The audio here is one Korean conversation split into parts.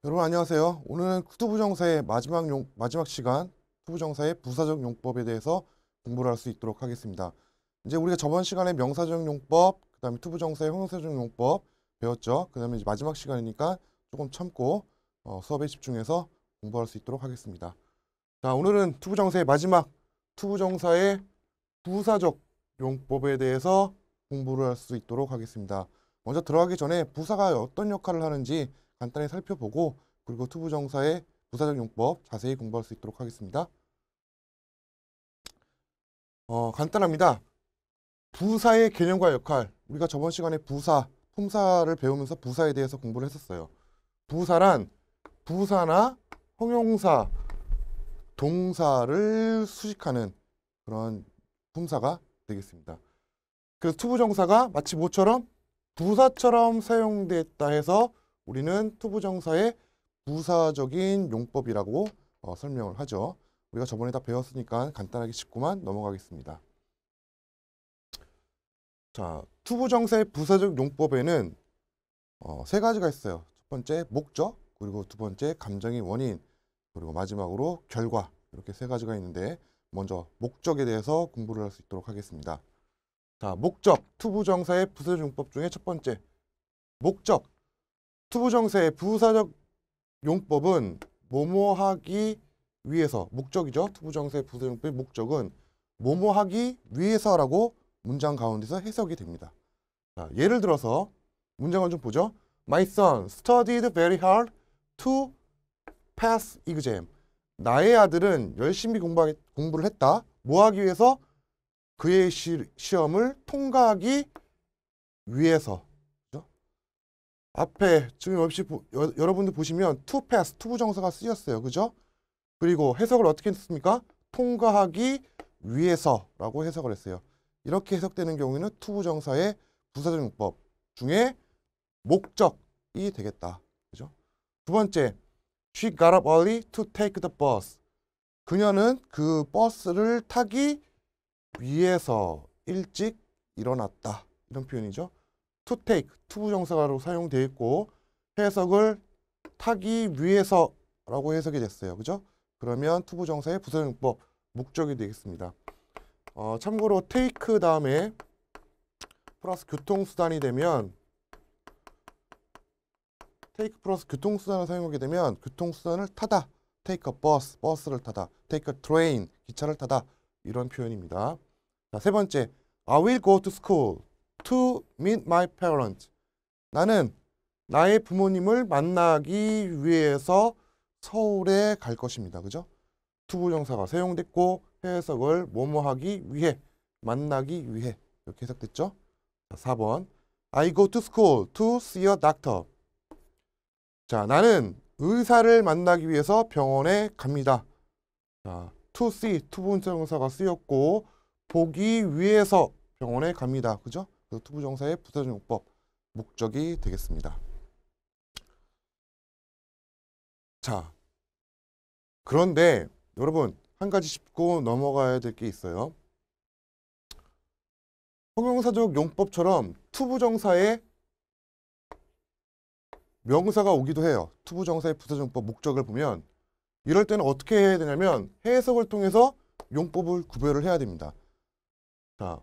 여러분 안녕하세요. 오늘은 투부정사의 마지막 시간 투부정사의 부사적 용법에 대해서 공부를 할 수 있도록 하겠습니다. 이제 우리가 저번 시간에 명사적 용법, 그다음에 투부정사의 형용사적 용법 배웠죠. 그다음에 이제 마지막 시간이니까 조금 참고 수업에 집중해서 공부할 수 있도록 하겠습니다. 자, 오늘은 투부정사의 마지막 투부정사의 부사적 용법에 대해서 공부를 할 수 있도록 하겠습니다. 먼저 들어가기 전에 부사가 어떤 역할을 하는지 간단히 살펴보고 그리고 투부정사의 부사적 용법 자세히 공부할 수 있도록 하겠습니다. 간단합니다. 부사의 개념과 역할, 우리가 저번 시간에 부사, 품사를 배우면서 부사에 대해서 공부를 했었어요. 부사란 부사나 형용사, 동사를 수식하는 그런 품사가 되겠습니다. 그래서 투부정사가 마치 뭐처럼 부사처럼 사용됐다 해서 우리는 투부정사의 부사적인 용법이라고 설명을 하죠. 우리가 저번에 다 배웠으니까 간단하게 짚고만 넘어가겠습니다. 자, 투부정사의 부사적 용법에는 세 가지가 있어요. 첫 번째 목적, 그리고 두 번째 감정의 원인, 그리고 마지막으로 결과, 이렇게 세 가지가 있는데 먼저 목적에 대해서 공부를 할 수 있도록 하겠습니다. 자, 목적, 투부정사의 부사적 용법 중에 첫 번째 목적. 투부정사의 부사적 용법은 뭐뭐 하기 위해서, 목적이죠. 투부정사의 부사적 용법의 목적은 뭐뭐 하기 위해서라고 문장 가운데서 해석이 됩니다. 자, 예를 들어서 문장을 좀 보죠. My son studied very hard to pass exam. 나의 아들은 열심히 공부를 했다. 뭐 하기 위해서? 그의 시험을 통과하기 위해서. 앞에 지금 여러분들 보시면 to pass, 투부정사가 쓰였어요. 그죠? 그리고 해석을 어떻게 했습니까? 통과하기 위해서라고 해석을 했어요. 이렇게 해석되는 경우에는 투부정사의 부사적 용법 중에 목적이 되겠다. 그죠? 두 번째, she got up early to take the bus. 그녀는 그 버스를 타기 위해서 일찍 일어났다. 이런 표현이죠. to take, 투부정사로 사용되어 있고 해석을 타기 위해서라고 해석이 됐어요. 그죠? 그러면 투부정사의 부사적 용법, 목적이 되겠습니다. 참고로 take 다음에 플러스 교통수단이 되면 take 플러스 교통수단을 사용하게 되면 교통수단을 타다, take a bus, 버스를 타다, take a train, 기차를 타다, 이런 표현입니다. 자, 세 번째, I will go to school to meet my parents. 나는 나의 부모님을 만나기 위해서 서울에 갈 것입니다. 그죠? 투부정사가 사용됐고 해석을 뭐뭐 하기 위해, 만나기 위해, 이렇게 해석됐죠? 자, 4번, I go to school to see a doctor. 자, 나는 의사를 만나기 위해서 병원에 갑니다. 자, to see, 투부정사가 쓰였고 보기 위해서 병원에 갑니다. 그죠? 그래서 투부정사의 부사적 용법, 목적이 되겠습니다. 자, 그런데 여러분 한 가지 짚고 넘어가야 될 게 있어요. 형용사적 용법처럼 투부정사에 명사가 오기도 해요. 투부정사의 부사적 용법 목적을 보면 이럴 때는 어떻게 해야 되냐면 해석을 통해서 용법을 구별을 해야 됩니다. 자,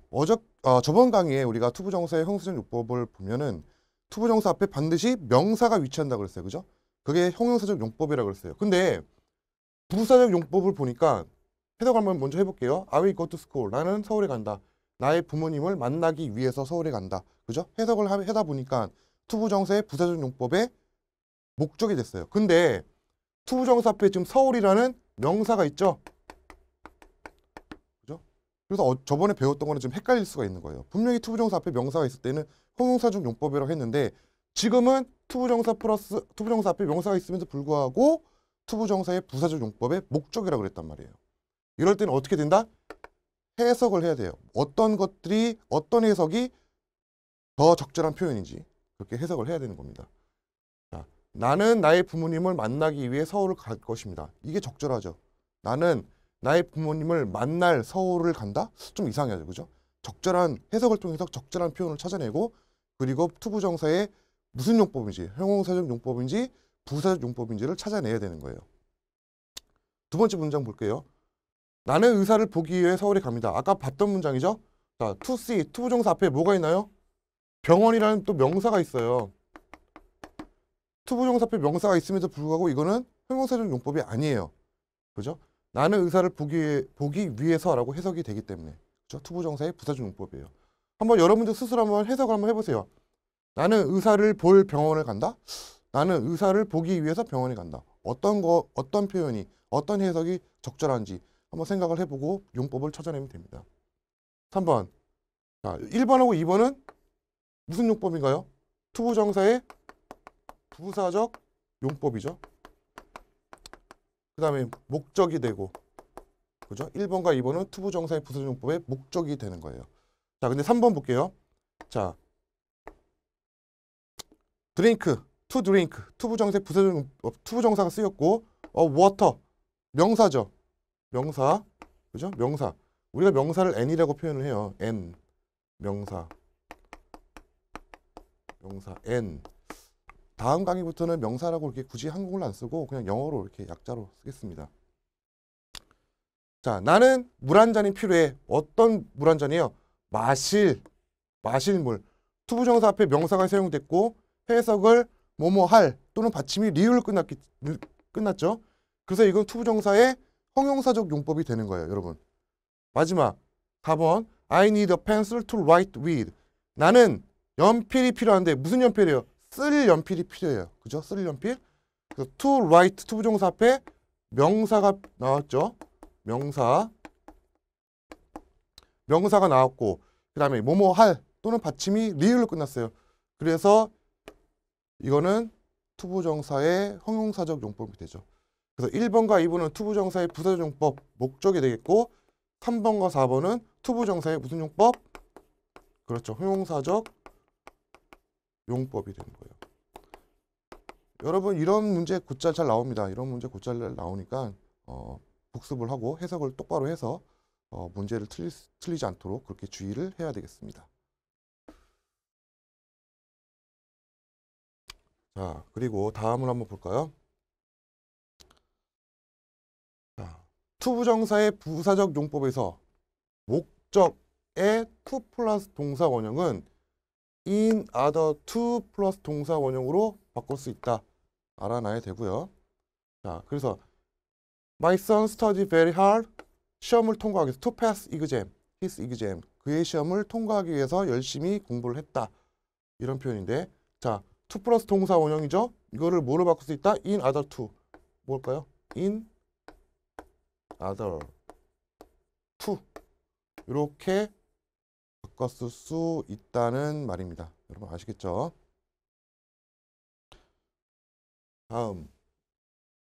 저번 강의에 우리가 투부정사의 형용사적 용법을 보면은 투부정사 앞에 반드시 명사가 위치한다고 그랬어요. 그죠? 그게 형용사적 용법이라고 그랬어요. 근데 부사적 용법을 보니까 해석 한번 먼저 해볼게요. I will go to school. 나는 서울에 간다. 나의 부모님을 만나기 위해서 서울에 간다. 그죠? 해석을 하다 보니까 투부정사의 부사적 용법의 목적이 됐어요. 근데 투부정사 앞에 지금 서울이라는 명사가 있죠? 그죠? 그래서 저번에 배웠던 거는 좀 헷갈릴 수가 있는 거예요. 분명히 투부정사 앞에 명사가 있을 때는 형용사적 용법이라고 했는데 지금은 투부정사 앞에 명사가 있음에도 불구하고 투부정사의 부사적 용법의 목적이라고 그랬단 말이에요. 이럴 때는 어떻게 된다? 해석을 해야 돼요. 어떤 해석이 더 적절한 표현인지 그렇게 해석을 해야 되는 겁니다. 자, 나는 나의 부모님을 만나기 위해 서울을 갈 것입니다. 이게 적절하죠. 나는 나의 부모님을 만날 서울을 간다? 좀 이상하죠. 그죠? 적절한 해석을 통해서 적절한 표현을 찾아내고 그리고 투부정사의 무슨 용법인지, 형용사적 용법인지 부사적 용법인지를 찾아내야 되는 거예요. 두 번째 문장 볼게요. 나는 의사를 보기 위해 서울에 갑니다. 아까 봤던 문장이죠? 자, to see, 투부정사 앞에 뭐가 있나요? 병원이라는 또 명사가 있어요. 투부정사 앞에 명사가 있음에도 불구하고 이거는 형용사적 용법이 아니에요. 그죠? 나는 의사를 보기 위해서라고 해석이 되기 때문에. 그죠? 투부정사의 부사적 용법이에요. 한번 여러분들 스스로 한번 해석을 한번 해보세요. 나는 의사를 볼 병원을 간다? 나는 의사를 보기 위해서 병원에 간다. 어떤 표현이, 어떤 해석이 적절한지 한번 생각을 해보고 용법을 찾아내면 됩니다. 3번. 자, 1번하고 2번은 무슨 용법인가요? 투부정사의 부사적 용법이죠. 그 다음에 목적이 되고, 그죠? 1번과 2번은 투부정사의 부사적 용법의 목적이 되는 거예요. 자, 근데 3번 볼게요. 자, 드링크, to drink, 투부정사의 부사적 용법, 투부정사가 쓰였고, water, 명사죠. 명사, 그죠? 명사. 우리가 명사를 n이라고 표현을 해요. n, 명사 n. 다음 강의부터는 명사라고 이렇게 굳이 한국어를 안 쓰고 그냥 영어로 이렇게 약자로 쓰겠습니다. 자, 나는 물 한 잔이 필요해. 어떤 물 한 잔이에요? 마실 물. 투부정사 앞에 명사가 사용됐고 해석을 뭐뭐 할 또는 받침이 리을로 끝났죠. 그래서 이건 투부정사의 형용사적 용법이 되는 거예요, 여러분. 마지막 4번. I need a pencil to write with. 나는 연필이 필요한데 무슨 연필이에요? 쓸 연필이 필요해요. 그죠? 쓸 연필. 그래서 to write 투부정사 앞에 명사가 나왔죠. 명사가 나왔고 그 다음에 뭐뭐 할 또는 받침이 리을로 끝났어요. 그래서 이거는 투부정사의 형용사적 용법이 되죠. 그래서 1번과 2번은 투부정사의 부사적 용법, 목적이 되겠고 3번과 4번은 투부정사의 무슨 용법? 그렇죠. 형용사적 용법이 되는 거예요. 여러분 이런 문제 곧잘 잘 나옵니다. 이런 문제 곧잘 나오니까 복습을 하고 해석을 똑바로 해서 문제를 틀리지 않도록 그렇게 주의를 해야 되겠습니다. 자, 그리고 다음을 한번 볼까요? 자, 투부정사의 부사적 용법에서 목적의 to 플러스 동사 원형은 in other to 플러스 동사 원형으로 바꿀 수 있다. 알아놔야 되고요. 자, 그래서 My son studied very hard. 시험을 통과하기 위해서 to pass exam, his exam. 그의 시험을 통과하기 위해서 열심히 공부를 했다. 이런 표현인데, 자, to 플러스 동사 원형이죠. 이거를 뭐로 바꿀 수 있다? in other to. 뭘까요? in other to. 이렇게 바꿨을 수 있다는 말입니다. 여러분 아시겠죠? 다음.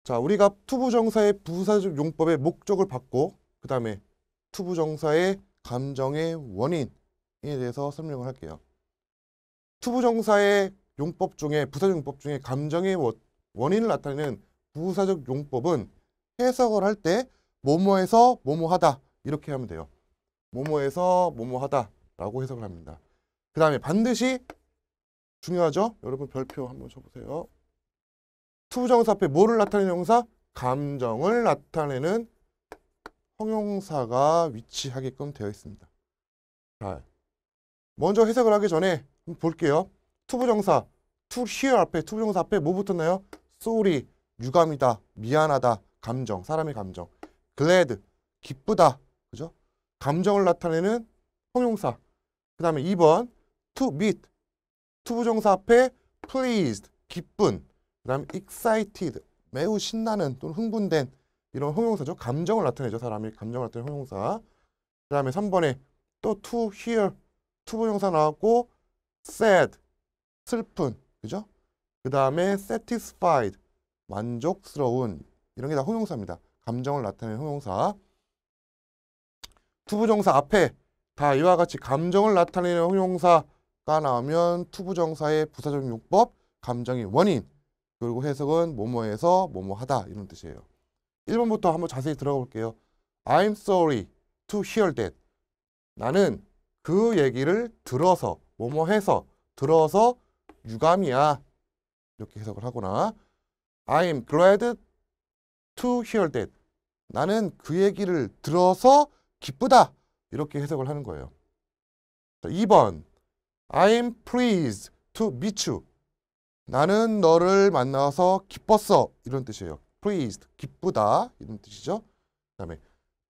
자, 우리가 투부정사의 부사적 용법의 목적을 받고 그 다음에 투부정사의 감정의 원인에 대해서 설명을 할게요. 투부정사의 용법 중에 부사적 용법 중에 감정의 원인을 나타내는 부사적 용법은 해석을 할 때 뭐뭐해서 뭐뭐하다 이렇게 하면 돼요. 뭐뭐해서 뭐뭐하다 라고 해석을 합니다. 그 다음에 반드시 중요하죠? 여러분 별표 한번 쳐보세요. 투부정사 앞에 뭐를 나타내는 형용사? 감정을 나타내는 형용사가 위치하게끔 되어 있습니다. 자, 먼저 해석을 하기 전에 한번 볼게요. 투부정사 to hear 앞에 투부정사 앞에 뭐 붙었나요? sorry, 유감이다, 미안하다, 감정, 사람의 감정. glad, 기쁘다, 그죠? 감정을 나타내는 형용사. 그 다음에 2번 to meet, 투부정사 앞에 pleased, 기쁜. 그 다음에 excited, 매우 신나는 또는 흥분된 이런 형용사죠. 감정을 나타내죠. 사람이 감정을 나타내는 형용사. 그 다음에 3번에 또 to hear, 투부정사 나왔고 sad, 슬픈, 그죠? 그 다음에 satisfied, 만족스러운 이런 게 다 형용사입니다. 감정을 나타내는 형용사. 투부정사 앞에 다 이와 같이 감정을 나타내는 형용사가 나오면 투부정사의 부사적 용법, 감정의 원인, 그리고 해석은 뭐뭐해서 뭐뭐하다 이런 뜻이에요. 1번부터 한번 자세히 들어가 볼게요. I'm sorry to hear that. 나는 그 얘기를 들어서 뭐뭐해서 들어서 유감이야. 이렇게 해석을 하거나 I'm glad to hear that. 나는 그 얘기를 들어서 기쁘다. 이렇게 해석을 하는 거예요. 자, 2번. I'm pleased to meet you. 나는 너를 만나서 기뻤어. 이런 뜻이에요. pleased, 기쁘다. 이런 뜻이죠. 그 다음에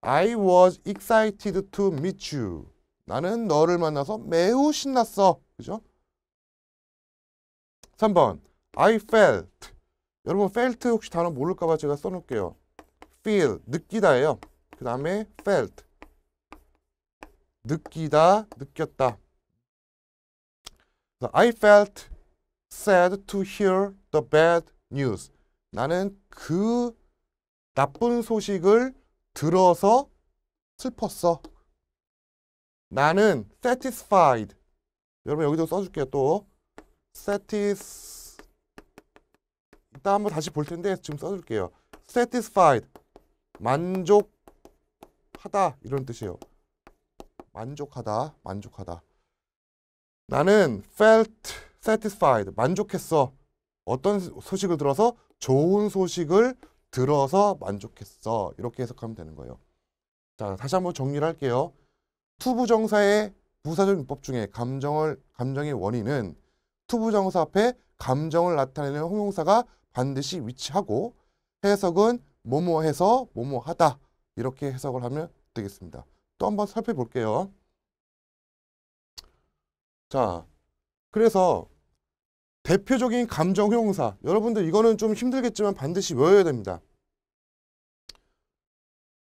I was excited to meet you. 나는 너를 만나서 매우 신났어. 그죠? 3번. I felt. 여러분 felt 혹시 단어 모를까봐 제가 써놓을게요. feel, 느끼다예요. 그 다음에 felt, 느끼다, 느꼈다. I felt sad to hear the bad news. 나는 그 나쁜 소식을 들어서 슬펐어. 나는 satisfied. 여러분 여기도 써줄게요. 또 이따 한번 다시 볼 텐데 지금 써줄게요. satisfied, 만족하다 이런 뜻이에요. 만족하다, 만족하다. 나는 felt satisfied, 만족했어. 어떤 소식을 들어서? 좋은 소식을 들어서 만족했어. 이렇게 해석하면 되는 거예요. 자, 다시 한번 정리를 할게요. 투부정사의 부사적 용법 중에 감정의 원인은 투부정사 앞에 감정을 나타내는 형용사가 반드시 위치하고 해석은 뭐뭐해서 뭐뭐하다 이렇게 해석을 하면 되겠습니다. 또 한번 살펴볼게요. 자, 그래서 대표적인 감정 형용사, 여러분들 이거는 좀 힘들겠지만 반드시 외워야 됩니다.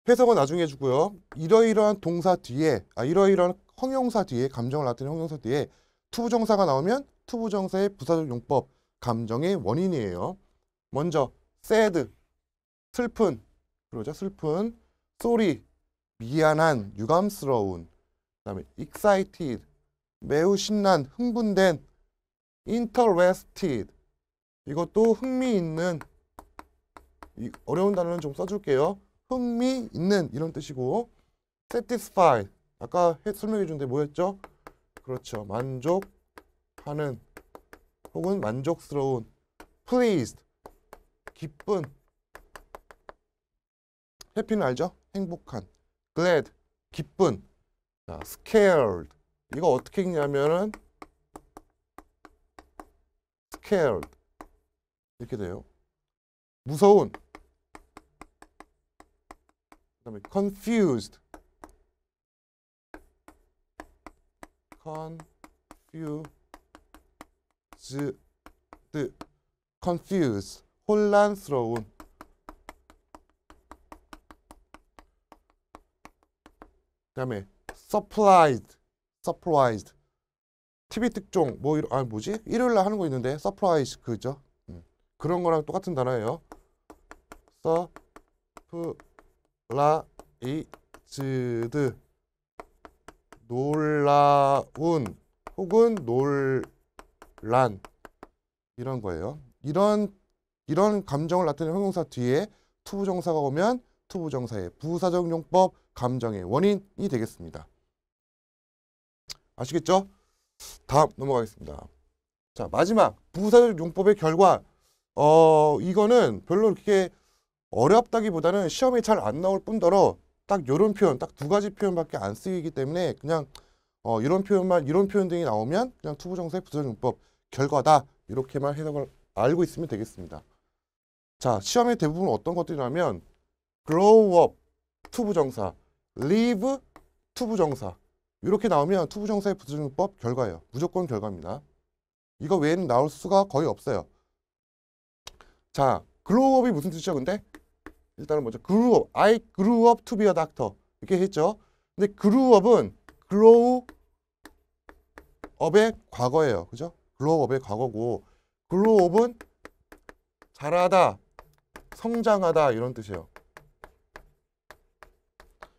해석은 나중에 해주고요. 이러이러한 동사 뒤에, 이러이러한 형용사 뒤에, 감정을 나타내는 형용사 뒤에 투부정사가 나오면 투부정사의 부사적 용법, 감정의 원인이에요. 먼저 sad, 슬픈, 그러죠? 슬픈. sorry, 미안한, 유감스러운. 그 다음에 excited, 매우 신난, 흥분된. interested, 이것도 흥미있는, 어려운 단어는 좀 써줄게요. 흥미있는 이런 뜻이고, satisfied, 아까 설명해 준데 뭐였죠? 그렇죠. 만족하는 혹은 만족스러운. pleased, 기쁜. happy는 알죠? 행복한. glad, 기쁜. 자, scared, 이거 어떻게 읽냐면은 scared 이렇게 돼요. 무서운. 그 다음에 confused, confused, 혼란스러운. 그 다음에 surprised, TV 특종 뭐 뭐지? 일요일 날 하는 거 있는데 서프라이즈 그죠? 그런 거랑 똑같은 단어예요. 서프라이즈드, 놀라운 혹은 놀란 이런 거예요. 이런 감정을 나타내는 형용사 뒤에 투부정사가 오면 투부정사의 부사적 용법, 감정의 원인이 되겠습니다. 아시겠죠? 다음 넘어가겠습니다. 자, 마지막 부사적 용법의 결과. 이거는 별로 이렇게 어렵다기보다는 시험에 잘 안 나올 뿐더러 딱 이런 표현, 딱 두 가지 표현밖에 안 쓰이기 때문에 그냥 이런 표현들이 나오면 그냥 투부정사의 부사적 용법 결과다 이렇게만 해석을 알고 있으면 되겠습니다. 자, 시험의 대부분 어떤 것들이냐면 grow up 투부정사, live 투부정사 이렇게 나오면 투부정사의 부사적 용법 결과예요. 무조건 결과입니다. 이거 외에는 나올 수가 거의 없어요. 자, grow up이 무슨 뜻이죠? 근데 일단은 먼저 grew up, I grew up to be a doctor 이렇게 했죠. 근데 grew up은 grow up의 과거예요. 그죠? grow up의 과거고 grow up은 자라다, 성장하다 이런 뜻이에요.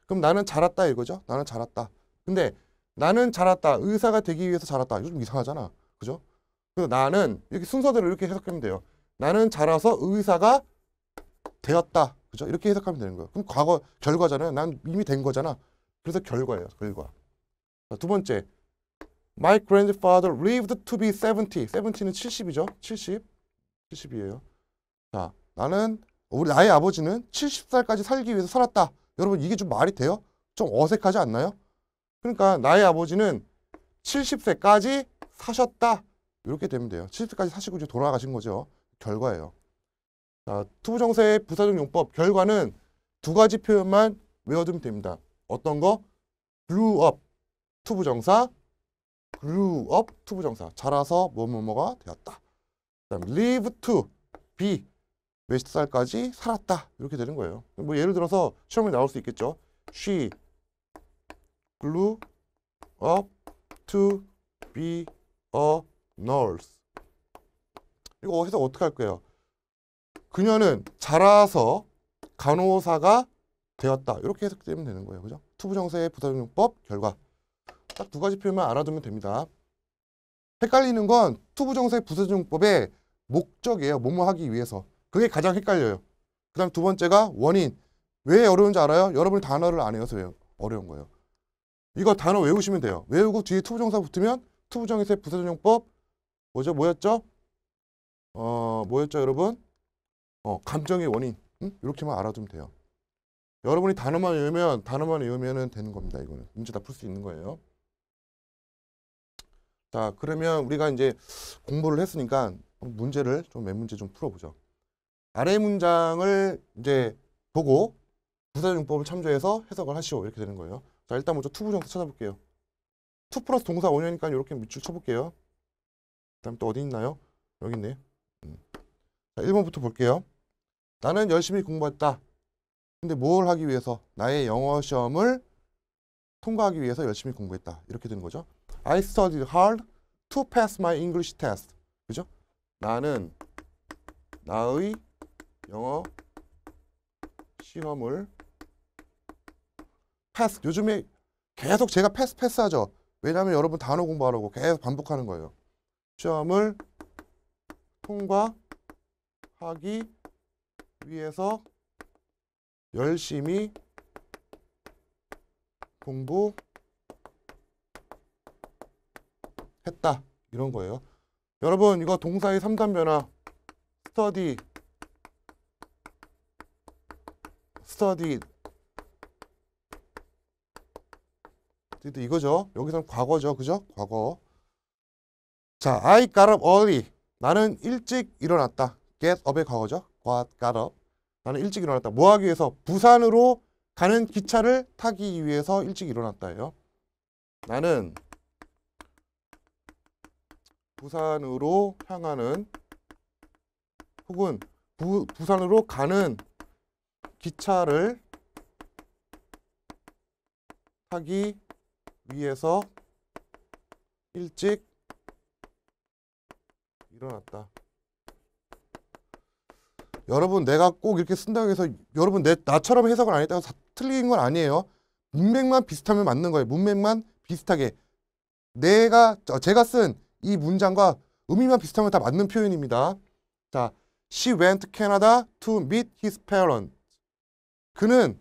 그럼 나는 자랐다 이거죠? 나는 자랐다. 근데 나는 자랐다, 의사가 되기 위해서 자랐다. 이거 좀 이상하잖아. 그죠? 그래서 나는 이렇게 순서대로 이렇게 해석하면 돼요. 나는 자라서 의사가 되었다. 그죠? 이렇게 해석하면 되는 거예요. 그럼 과거 결과잖아요. 난 이미 된 거잖아. 그래서 결과예요. 결과. 자, 두 번째. My grandfather lived to be 70. 70는 70이죠? 70. 70이에요. 자, 나의 아버지는 70살까지 살기 위해서 살았다. 여러분 이게 좀 말이 돼요? 좀 어색하지 않나요? 그러니까 나의 아버지는 70세까지 사셨다. 이렇게 되면 돼요. 70세까지 사시고 이제 돌아가신 거죠. 결과예요. 자, 투부정사의 부사적 용법 결과는 두 가지 표현만 외워두면 됩니다. 어떤 거? grew up 투부정사, grew up 투부정사. 자라서 뭐뭐뭐가 되었다. 그다음 live to be 몇 살까지 살았다. 이렇게 되는 거예요. 뭐 예를 들어서 시험에 나올 수 있겠죠. She grew up to be a nurse. 이거 해석 어떻게 할 거예요? 그녀는 자라서 간호사가 되었다. 이렇게 해석되면 되는 거예요. 그죠? 투부정사의 부사적용법 결과. 딱 두 가지 표현만 알아두면 됩니다. 헷갈리는 건 투부정사의 부사적용법의 목적이에요. 뭐뭐 하기 위해서. 그게 가장 헷갈려요. 그 다음 두 번째가 원인. 왜 어려운지 알아요? 여러분이 단어를 안 외워서 어려운 거예요. 이거 단어 외우시면 돼요. 외우고 뒤에 투부정사 붙으면 투부정사의 부사적용법 뭐였죠? 뭐였죠 여러분? 감정의 원인. 이렇게만 알아두면 돼요. 여러분이 단어만 외우면 되는 겁니다. 이거는 문제 다 풀 수 있는 거예요. 자, 그러면 우리가 이제 공부를 했으니까 문제를 몇 문제 좀 풀어보죠. 아래 문장을 이제 보고 부사용법을 참조해서 해석을 하시오. 이렇게 되는 거예요. 자, 일단 먼저 투부정사 찾아볼게요. 투 플러스 동사 원형이니까 이렇게 밑줄 쳐볼게요. 그다음 또 어디 있나요? 여기 있네. 자, 1번부터 볼게요. 나는 열심히 공부했다. 근데 뭘 하기 위해서? 나의 영어 시험을 통과하기 위해서 열심히 공부했다. 이렇게 되는 거죠. I studied hard to pass my English test. 그죠? 나는 나의 영어 시험을 패스. 요즘에 계속 제가 패스하죠. 왜냐하면 여러분 단어 공부하라고 계속 반복하는 거예요. 시험을 통과하기 위해서 열심히 공부했다. 이런 거예요. 여러분 이거 동사의 3단 변화 study 이거죠. 여기서는 과거죠. 그죠? 과거. 자, I got up early. 나는 일찍 일어났다. get up의 과거죠. got up. 나는 일찍 일어났다. 뭐 하기 위해서? 부산으로 가는 기차를 타기 위해서 일찍 일어났다예요. 나는 부산으로 향하는 혹은 부산으로 가는 기차를 타기 위해서 일찍 일어났다. 여러분 내가 꼭 이렇게 쓴다고 해서 여러분 나처럼 해석을 안 했다고 틀린 건 아니에요. 문맥만 비슷하면 맞는 거예요. 문맥만 비슷하게. 제가 쓴 이 문장과 의미만 비슷하면 다 맞는 표현입니다. 자, She went to Canada to meet his parents. 그는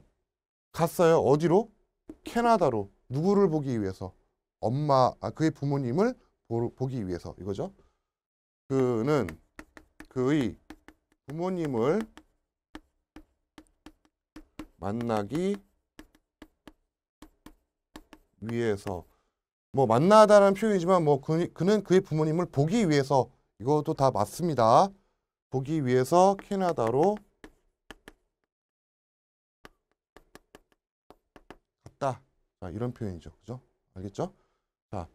갔어요. 어디로? 캐나다로. 누구를 보기 위해서? 그의 부모님을 보기 위해서. 이거죠. 그는 그의 부모님을 만나기 위해서. 뭐 만나다라는 표현이지만 뭐 그는 그의 부모님을 보기 위해서. 이것도 다 맞습니다. 보기 위해서 캐나다로 갔다. 자, 이런 표현이죠. 그죠? 알겠죠? 자,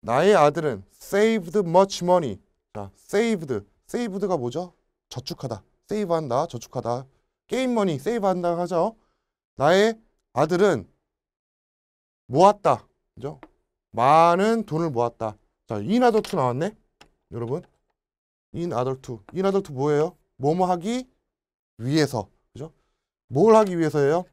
나의 아들은 saved much money. 자, saved가 뭐죠? 저축하다. 세이브한다. 저축하다. 게임 머니 세이브한다 하죠. 나의 아들은 모았다. 그죠? 많은 돈을 모았다. 자, in order to 나왔네. 여러분. in order to 뭐예요? 뭐뭐 하기 위해서. 그죠? 뭘 하기 위해서예요?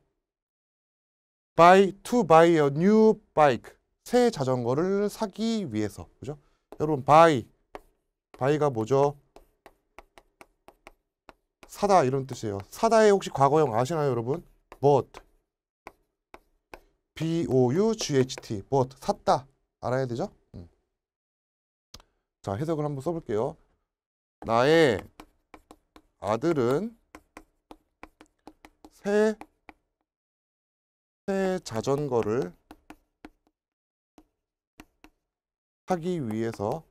to buy a new bike. 새 자전거를 사기 위해서. 그죠? 여러분 buy가 뭐죠? 사다 이런 뜻이에요. 사다의 혹시 과거형 아시나요, 여러분? bought. B-O-U-G-H-T. bought. 샀다. 알아야 되죠? 자, 해석을 한번 써볼게요. 나의 아들은 새 자전거를 하기 위해서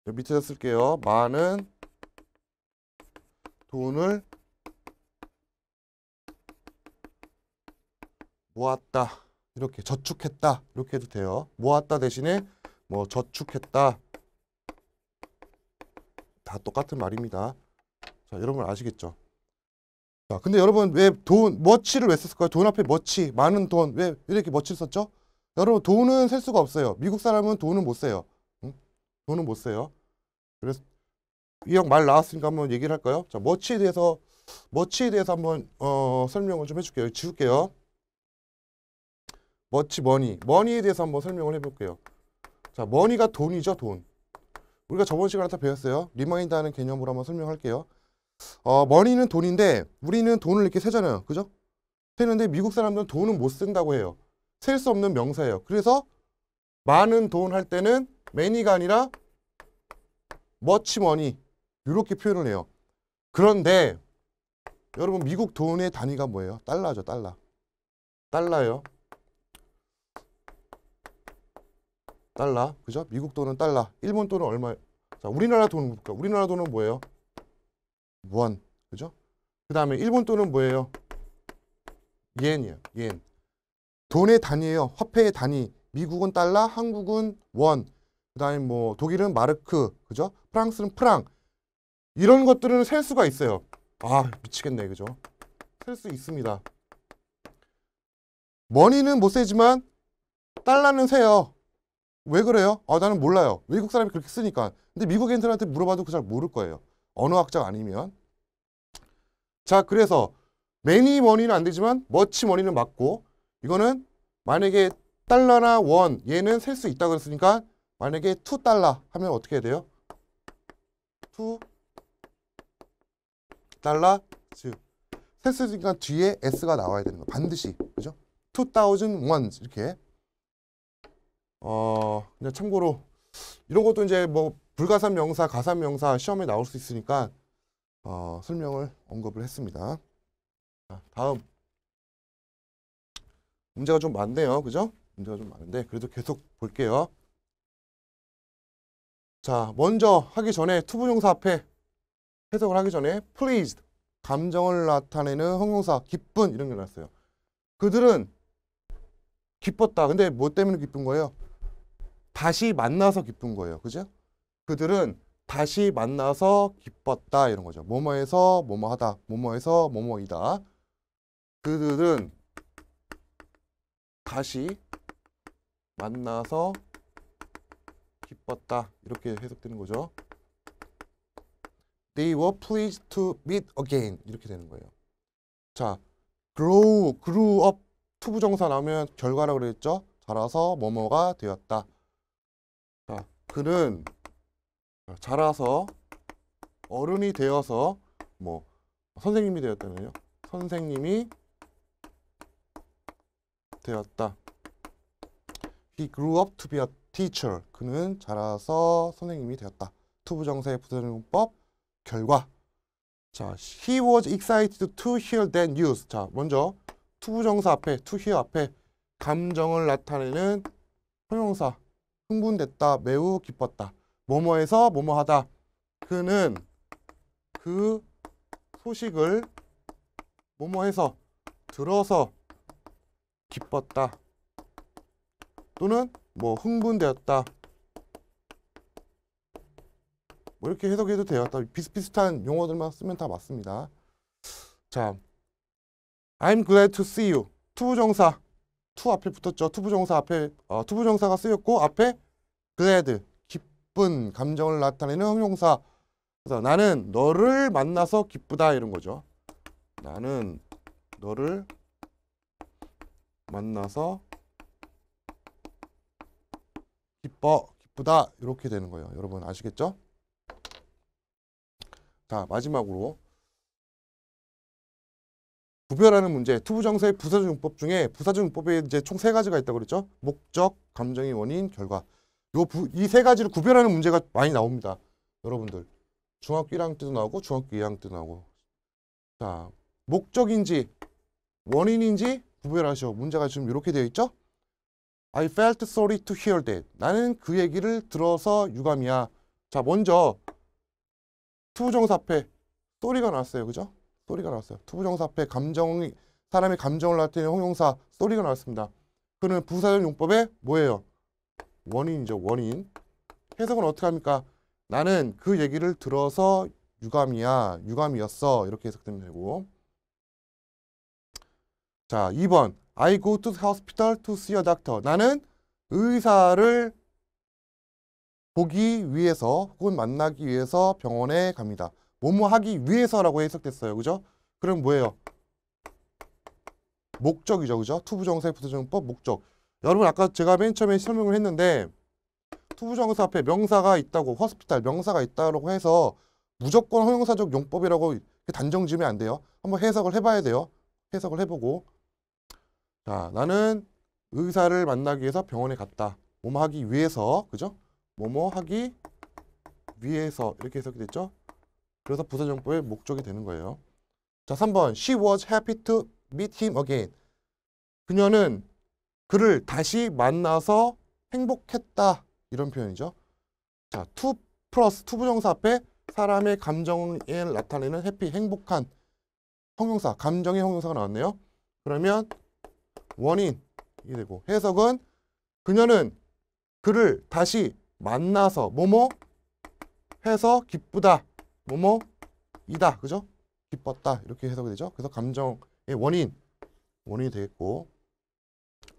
밑에다 쓸게요. 많은 돈을 모았다. 이렇게 저축했다. 이렇게 해도 돼요. 모았다 대신에 뭐 저축했다. 다 똑같은 말입니다. 자, 여러분 아시겠죠? 자, 근데 여러분 왜 머치를 왜 썼을까요? 돈 앞에 머치, 많은 돈. 왜 이렇게 머치를 썼죠? 여러분 돈은 셀 수가 없어요. 미국 사람은 돈은 못 세요. 응? 돈은 못 세요. 그래서 이 형 말 나왔으니까 한번 얘기를 할까요? 자, 머치에 대해서 한번 설명을 좀 해줄게요. 지울게요. 머니에 대해서 한번 설명을 해볼게요. 자, 머니가 돈이죠, 돈. 우리가 저번 시간에 다 배웠어요. 리마인드하는 개념으로 한번 설명할게요. 머니는 돈인데 우리는 돈을 이렇게 세잖아요, 그죠? 세는데 미국 사람들은 돈은 못 쓴다고 해요. 셀 수 없는 명사예요. 그래서 많은 돈 할 때는 many가 아니라 much money 이렇게 표현을 해요. 그런데 여러분 미국 돈의 단위가 뭐예요? 달러죠, 달러. 달러요. 달러, 그죠? 미국 돈은 달러. 일본 돈은 얼마? 자, 우리나라 돈은 볼까? 우리나라 돈은 뭐예요? 원, 그죠? 그 다음에 일본 돈은 뭐예요? 엔이에요, 엔. 돈의 단위예요. 화폐의 단위. 미국은 달러, 한국은 원. 그 다음에 뭐 독일은 마르크, 그죠? 프랑스는 프랑. 이런 것들은 셀 수가 있어요. 아, 미치겠네, 그죠? 셀 수 있습니다. 머니는 못 세지만 달러는 세요. 왜 그래요? 나는 몰라요. 외국 사람이 그렇게 쓰니까. 근데 미국 애들한테 물어봐도 그 잘 모를 거예요. 언어학자가 아니면. 자, 그래서 many money는 안 되지만 much money는 맞고, 이거는 만약에 달러나 원 얘는 셀 수 있다고 그랬으니까 만약에 $2 하면 어떻게 해야 돼요? $2 셀 수 있으니까 뒤에 s가 나와야 되는 거 반드시, 그죠? 2000 ones 이렇게. 그냥 참고로 이런 것도 이제 뭐 불가산 명사, 가산 명사 시험에 나올 수 있으니까 설명을 언급을 했습니다. 자, 다음 문제가 좀 많네요, 그죠? 문제가 좀 많은데 그래도 계속 볼게요. 자, 먼저 하기 전에 투부정사 앞에 해석을 하기 전에 pleased 감정을 나타내는 형용사 기쁜 이런 게 나왔어요. 그들은 기뻤다. 근데 뭐 때문에 기쁜 거예요? 다시 만나서 기쁜 거예요. 그죠? 그들은 다시 만나서 기뻤다 이런 거죠. 뭐뭐해서 뭐뭐하다. 뭐뭐해서 뭐뭐이다. 그들은 다시 만나서 기뻤다. 이렇게 해석되는 거죠. They were pleased to meet again. 이렇게 되는 거예요. 자, grew up 투부정사 나오면 결과라고 그랬죠. 자라서 뭐뭐가 되었다. 자, 그는 자라서 어른이 되어서 뭐 선생님이 되었다면요. 선생님이 되었다. He grew up to be a teacher. 그는 자라서 선생님이 되었다. 투부정사의 부사용법 결과. 자, he was excited to hear that news. 자, 먼저 투부정사 앞에 to hear 앞에 감정을 나타내는 형용사 흥분됐다, 매우 기뻤다. 뭐뭐해서 뭐뭐하다. 그는 그 소식을 뭐뭐해서 들어서 기뻤다. 또는 뭐 흥분되었다. 뭐 이렇게 해석해도 돼요. 비슷비슷한 용어들만 쓰면 다 맞습니다. 자, I'm glad to see you. 투부정사 to 앞에 붙었죠. 투부정사 앞에 투부정사가 쓰였고 앞에 glad 기쁜 감정을 나타내는 형용사. 그래서 나는 너를 만나서 기쁘다 이런 거죠. 나는 너를 만나서 기쁘다 이렇게 되는 거예요. 여러분 아시겠죠? 자, 마지막으로 구별하는 문제. 투부정사의 부사적 용법 중에 부사적 용법에 이제 총 3가지가 있다고 그랬죠. 목적, 감정의 원인, 결과. 이 3가지를 구별하는 문제가 많이 나옵니다. 여러분들 중학교 1학년 때도 나오고 중학교 2학년 때도 나오고. 자, 목적인지 원인인지 구별하시오. 문제가 지금 이렇게 되어 있죠? I felt sorry to hear that. 나는 그 얘기를 들어서 유감이야. 자, 먼저 투부정사 앞에 sorry가 나왔어요. 그죠? sorry가 나왔어요. 투부정사 앞에 사람의 감정을 나타내는 형용사 sorry가 나왔습니다. 그는 부사적 용법의 뭐예요? 원인이죠. 원인. 해석은 어떻게 합니까? 나는 그 얘기를 들어서 유감이야. 유감이었어. 이렇게 해석되면 되고. 자, 2번. I go to the hospital to see a doctor. 나는 의사를 보기 위해서 혹은 만나기 위해서 병원에 갑니다. 뭐뭐 하기 위해서라고 해석됐어요. 그죠? 그럼 뭐예요? 목적이죠. 그죠? 투부정사의 부사적용법 목적. 여러분 아까 제가 맨 처음에 설명을 했는데 투부정사 앞에 명사가 있다고 호스피탈 명사가 있다고 해서 무조건 형용사적 용법이라고 단정 지으면 안 돼요. 한번 해석을 해봐야 돼요. 해석을 해보고. 자, 나는 의사를 만나기 위해서 병원에 갔다. 뭐뭐 하기 위해서. 그죠? 뭐뭐 하기 위해서 이렇게 해석이 됐죠? 그래서 부사정법의 목적이 되는 거예요. 자, 3번. She was happy to meet him again. 그녀는 그를 다시 만나서 행복했다. 이런 표현이죠. 자, to 플러스 투부정사 앞에 사람의 감정을 나타내는 해피, 행복한 형용사, 감정의 형용사가 나왔네요. 그러면 원인 이게 되고 해석은 그녀는 그를 다시 만나서 뭐뭐 해서 기쁘다. 뭐뭐이다. 그죠? 기뻤다. 이렇게 해석이 되죠. 그래서 감정의 원인이 되겠고.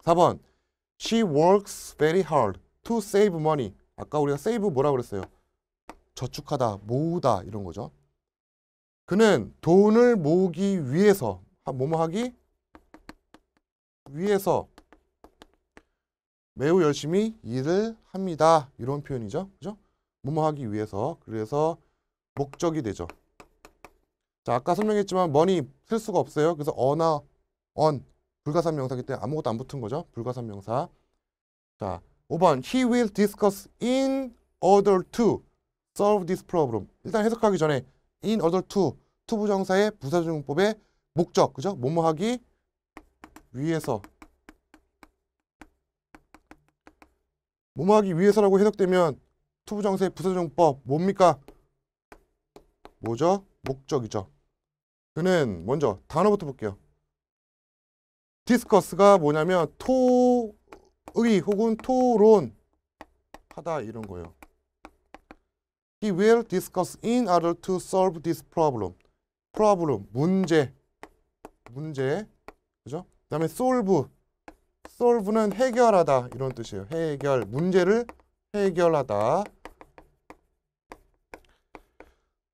4번. She works very hard to save money. 아까 우리가 save 뭐라고 그랬어요? 저축하다, 모으다 이런 거죠. 그는 돈을 모으기 위해서 뭐뭐 하기 위해서 매우 열심히 일을 합니다. 이런 표현이죠. 그죠? 뭐뭐 하기 위해서. 그래서 목적이 되죠. 자, 아까 설명했지만 money 쓸 수가 없어요. 그래서 어나 on 불가산 명사기 때문에 아무것도 안 붙은 거죠. 불가산 명사. 자, 5번. He will discuss in order to solve this problem. 일단 해석하기 전에 in order to 투부정사의 부사적용법의 목적. 그죠? 뭐뭐 하기 위해서. 뭐뭐 하기 위해서라고 해석되면 투부정사의 부사적용법 뭡니까? 뭐죠? 목적이죠. 그는 먼저 단어부터 볼게요. 디스커스가 뭐냐면 토의 혹은 토론하다 이런 거예요. He will discuss in order to solve this problem. problem 문제 그죠? 그다음에 solve는 해결하다 이런 뜻이에요. 해결 문제를 해결하다.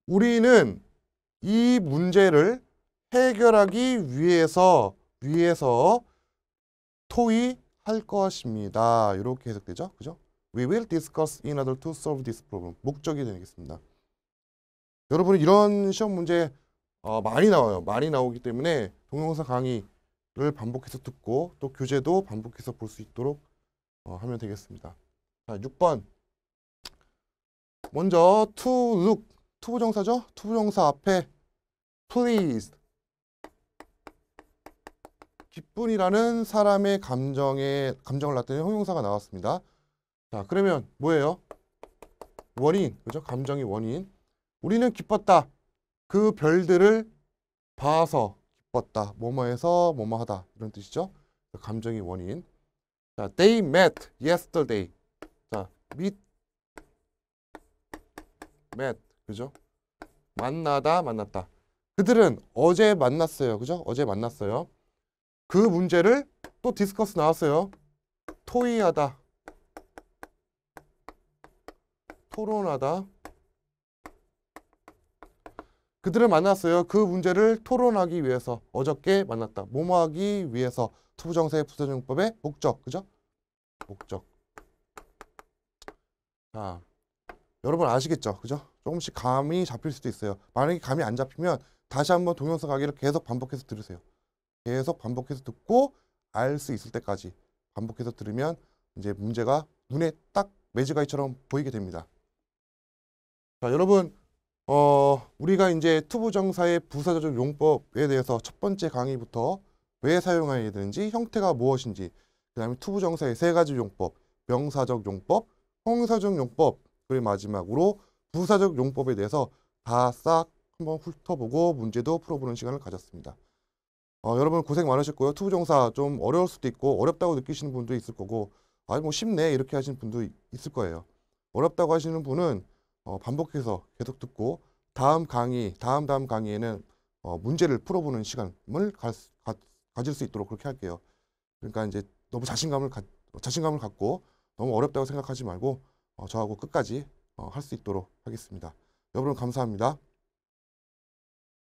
우리는 이 문제를 해결하기 위해서 토의할 것입니다. 이렇게 해석되죠. 그죠? We will discuss in order to solve this problem. 목적이 되겠습니다. 여러분은 이런 시험 문제 많이 나와요. 많이 나오기 때문에 동영상 강의를 반복해서 듣고 또 교재도 반복해서 볼 수 있도록 하면 되겠습니다. 자, 6번. 먼저 to look. 투부정사죠? 투부정사 앞에 pleased. 기쁜이라는 사람의 감정을 나타내는 형용사가 나왔습니다. 자, 그러면 뭐예요? 원인, 그죠? 감정이 원인. 우리는 기뻤다. 그 별들을 봐서 기뻤다. 뭐뭐해서 뭐뭐하다. 이런 뜻이죠. 감정이 원인. 자, they met yesterday. 자, met. 그죠? 만났다. 그들은 어제 만났어요. 그죠? 어제 만났어요. 그 문제를 또 디스커스 나왔어요. 토의하다. 토론하다. 그들을 만났어요. 그 문제를 토론하기 위해서. 어저께 만났다. 뭐뭐하기 위해서. 투부정사의 부사적용법의 목적. 그죠? 목적. 자, 여러분 아시겠죠? 그죠? 조금씩 감이 잡힐 수도 있어요. 만약에 감이 안 잡히면 다시 한번 동영상 강의를 계속 반복해서 들으세요. 계속 반복해서 듣고 알 수 있을 때까지 반복해서 들으면 이제 문제가 눈에 딱 매직아이처럼 보이게 됩니다. 자, 여러분, 우리가 이제 투부정사의 부사적 용법에 대해서 첫 번째 강의부터 왜 사용해야 되는지, 형태가 무엇인지, 그 다음에 투부정사의 세 가지 용법, 명사적 용법, 형사적 용법, 그리고 마지막으로 부사적 용법에 대해서 다 싹 한번 훑어보고 문제도 풀어보는 시간을 가졌습니다. 여러분 고생 많으셨고요. 투부정사 좀 어려울 수도 있고 어렵다고 느끼시는 분도 있을 거고 아니 뭐 쉽네 이렇게 하시는 분도 있을 거예요. 어렵다고 하시는 분은 반복해서 계속 듣고 다음 강의, 다음 강의에는 문제를 풀어보는 시간을 가질 수 있도록 그렇게 할게요. 그러니까 이제 너무 자신감을 갖고 너무 어렵다고 생각하지 말고 저하고 끝까지 할 수 있도록 하겠습니다. 여러분 감사합니다.